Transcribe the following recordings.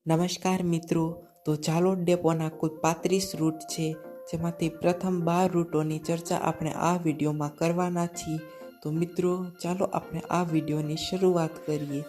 નમસ્કાર મિત્રો, તો ઝાલોદ ડેપોના કુલ 35 રૂટ છે, જેમાંથી પ્રથમ 12 રૂટોની ચર્ચા આપણે આ વિડીયોમાં કરવાના છીએ. તો મિત્રો ચાલો આપણે આ વિડીયોની શરૂઆત કરીએ.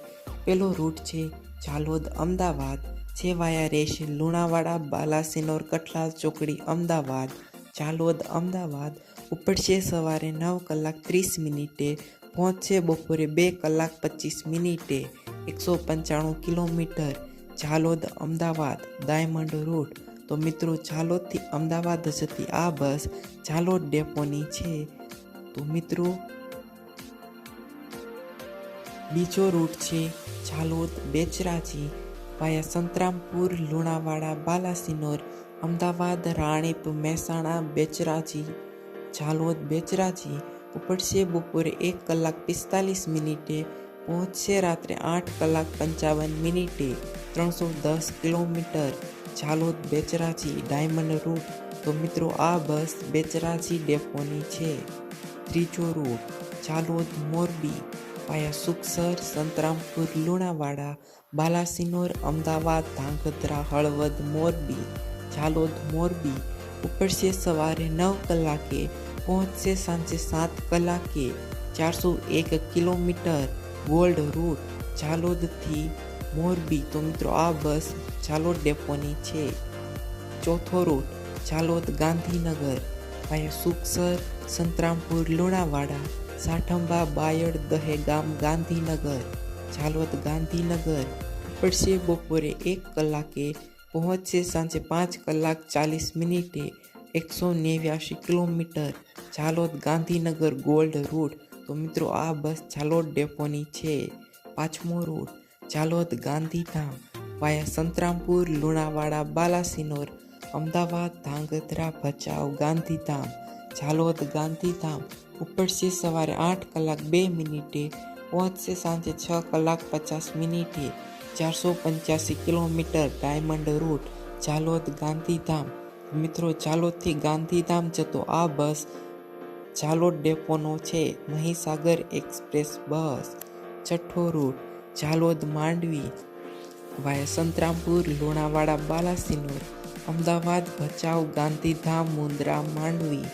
પહેલો રૂટ છે ઝાલોદ અમદાવાદ, જે વાયા રહેશે લુણાવાડા, બાલાસિનોર, કઠલાલ ચોકડી, અમદાવાદ. ઝાલોદ અમદાવાદ ઉપડશે સવારે 9:30, પહોંચશે બપોરે 2:25, 195 kilometre. Jhalod Ahmedabad diamond route. તો મિત્રો ઝાલોદથી અમદાવાદ જતી આ બસ ઝાલોદ ડેપોની છે. તો મિત્રો બીજો રૂટ છે ઝાલોદ બેચરાજી, વાયા સંતરામપુર, લુણાવાડા, બાલાસિનોર, અમદાવાદ, રાણીપ, મહેસાણા, બેચરાજી. ઝાલોદ બેચરાજી ઉપડશે બપોરે 1:45, પહોંચશે રાત્રે 8:55, 310 kilometre. Jhalod Becharaji diamond route. તો મિત્રો આ બસ બેચરાજી ડેપોની છે. ત્રીજો રૂટ ઝાલોદ મોરબી, વાયા સુખસર, સંતરામપુર, લુણાવાડા, બાલાસિનોર, અમદાવાદ, ધાંગધ્રા, હળવદ, મોરબી. ઝાલોદ મોરબી ઉપડશે સવારે 9 કલાકે, પહોંચશે સાંજે 7 કલાકે, 401 કિલોમીટર. ગોલ્ડ રૂટ ઝાલોદથી મોરબી. તો મિત્રો આ બસ ઝાલોદ ડેપોની છે. ચોથો રૂટ ઝાલોદ ગાંધીનગર, વાયા સુખસર, સંતરામપુર, લુણાવાડા, સાઠંબા, બાયડ, દહેગામ, ગાંધીનગર. ઝાલોદ ગાંધીનગર ઉપડશે બપોરે 1 કલાકે, પહોંચશે સાંજે 5:40, 189 kilometre. Jhalod Gandhinagar gold route. તો મિત્રો આ બસ ઝાલોદ ડેપોની છે. પાંચમો રૂટ ઝાલોદ ગાંધીધામ, વાયા સંતરામપુર, લુણાવાડા, બાલાસિનોર, અમદાવાદ, ધાંગધ્રા, ભચાઉ, ગાંધીધામ. ઝાલોદ ગાંધીધામ ઉપડશે સવારે 8:02, પહોંચશે સાંજે 6:50, 485 kilometre. Diamond route Jhalod Gandhidham. મિત્રો ઝાલોદથી ગાંધીધામ જતો આ બસ ઝાલોદ ડેપોનો છે, મહીસાગર એક્સપ્રેસ બસ. છઠ્ઠો રૂટ ઝાલોદ માંડવી, વાયા સંતરામપુર, લુણાવાડા, બાલાસિનોર, અમદાવાદ, ભચાઉ, ગાંધીધામ, મુન્દ્રા, માંડવી.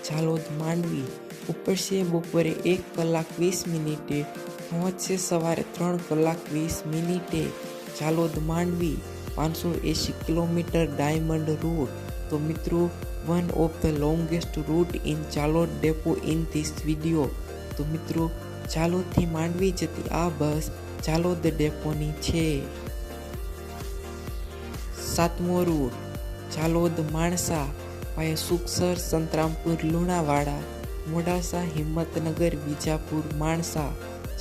ઝાલોદ માંડવી ઉપડશે બપોરે 1:20, પહોંચશે સવારે 3:20. Jhalod Mandvi 580 kilometre. Diamond route. તો મિત્રો one of the longest route in Jhalod depot in this video. તો મિત્રો ઝાલોદથી માંડવી જતી આ બસ ઝાલોદ ડેપોની છે. સાતમો રૂટ ઝાલોદ માણસા, વાયા સુખસર, સંતરામપુર, લુણાવાડા, મોડાસા, હિંમતનગર, વિજાપુર, માણસા.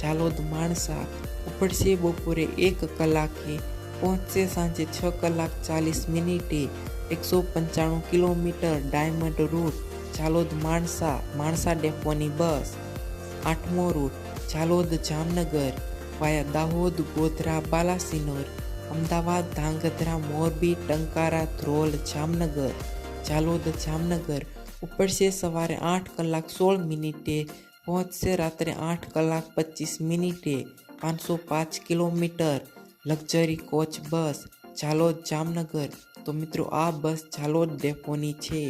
ઝાલોદ માણસા ઉપડશે બપોરે 1 કલાકે, પહોંચશે સાંજે 6:40, 195 kilometre. Diamond route Jhalod Mansa, Mansa ડેપોની બસ. આઠમો રૂટ ઝાલોદ જામનગર, વાયા દાહોદ, ગોધરા, બાલાસિનોર, અમદાવાદ, ધાંગધ્રા, મોરબી, ટંકારા, ધ્રોલ, જામનગર. ઝાલોદ જામનગર ઉપડશે સવારે 8:16, પહોંચશે રાત્રે 8:25, 505 kilometre. Luxury coach bus Jhalod Jamnagar. તો મિત્રો આ બસ ઝાલોદ ડેપોની છે.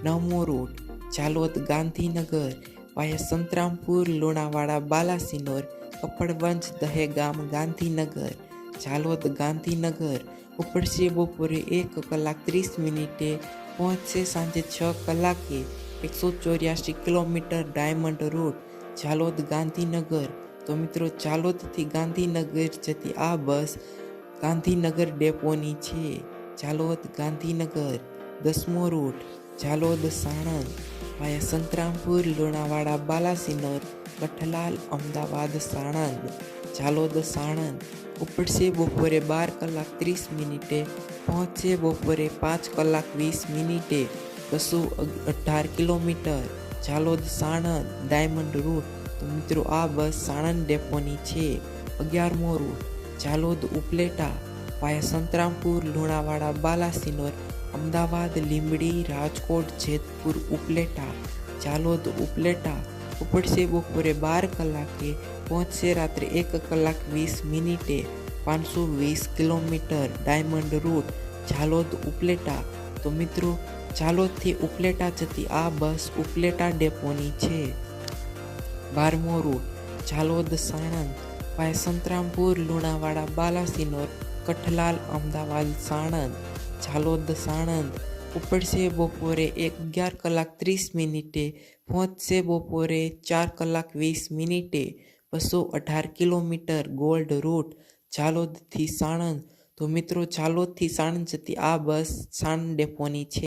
નવમો રૂટ ઝાલોદ ગાંધીનગર, વાયા સંતરામપુર, લુણાવાડા, બાલાસિનોર, કપડવંજ, દહેગામ, ગાંધીનગર. ઝાલોદ ગાંધીનગર ઉપડશે બપોરે 1:30, પહોંચશે સાંજે 6 કલાકે, 184 kilometre. Diamond route Jhalod Gandhinagar. તો મિત્રો ઝાલોદથી ગાંધીનગર જતી આ બસ ગાંધીનગર ડેપોની છે. ઝાલોદ ગાંધીનગર. 10મો રૂટ ઝાલોદ સાણંદ, વાયા સંતરામપુર, લુણાવાડા, બાલાસિનોર, કઠલાલ, અમદાવાદ, સાણંદ. ઝાલોદ સાણંદ ઉપડશે બપોરે 12:30, પહોંચશે બપોરે 5:20, 218 kilometre. Jhalod Sanand diamond route. તો મિત્રો આ બસ સાણંદ ડેપોની છે. 11મો રૂટ ઝાલોદ ઉપલેટા, વાયા સંતરામપુર, લુણાવાડા, બાલાસિનોર, અમદાવાદ, લીંબડી, રાજકોટ, જેતપુર, ઉપલેટા. ઝાલોદ ઉપલેટા ઉપડશે બપોરે 12 કલાકે, પહોંચશે રાત્રે 1:20, 520 kilometre diamond route Jhalod Upleta. તો મિત્રો ઝાલોદથી ઉપલેટા જતી આ બસ ઉપલેટા ડેપોની છે. 12મો રૂટ ઝાલોદ સાણંદ બાય સંતરામપુર લુણાવાડા બાલાસિનોર કઠલાલ અમદાવાદ સાણંદ. ઝાલોદ સાણંદ ઉપડશે બપોરે 11:30 પહોંચશે બપોરે 4:20. 218 કિલોમીટર ગોલ્ડ રૂટ ઝાલોદથી સાણંદ. તો મિત્રો ઝાલોદથી સાણંદ જતી આ બસ સાણંદ ડેપોની છે.